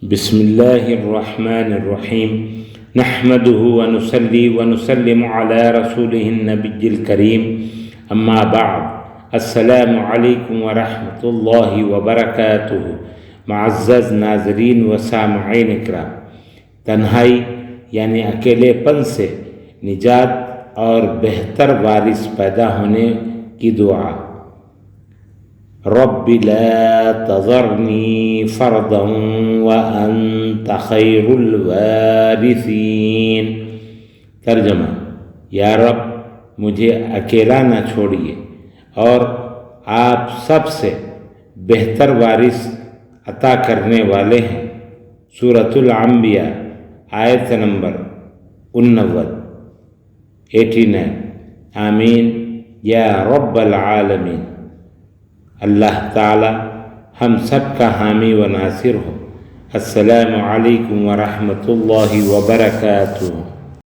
بسم اللہ الرحمن الرحیم نحمدہ ونصلی ونسلم علی رسولہ النبی الکریم اما بعد السلام علیکم ورحمۃ اللہ وبرکاتہ۔ معزز ناظرین و سامعین اکرام، تنہائی یعنی اکیلے پن سے نجات اور بہتر وارث پیدا ہونے کی دعا۔ رب لا تذرنی فردا وانت خیر الوارثین۔ ترجمہ: یا رب مجھے اکیلا نہ چھوڑیے اور آپ سب سے بہتر وارث عطا کرنے والے ہیں۔ سورۃ الانبیاء آیت نمبر 89۔ آمین یا رب العالمین۔ اللہ تعالی ہم سب کا حامی و ناصر ہو۔ السلام علیکم ورحمۃ اللہ وبرکاتہ۔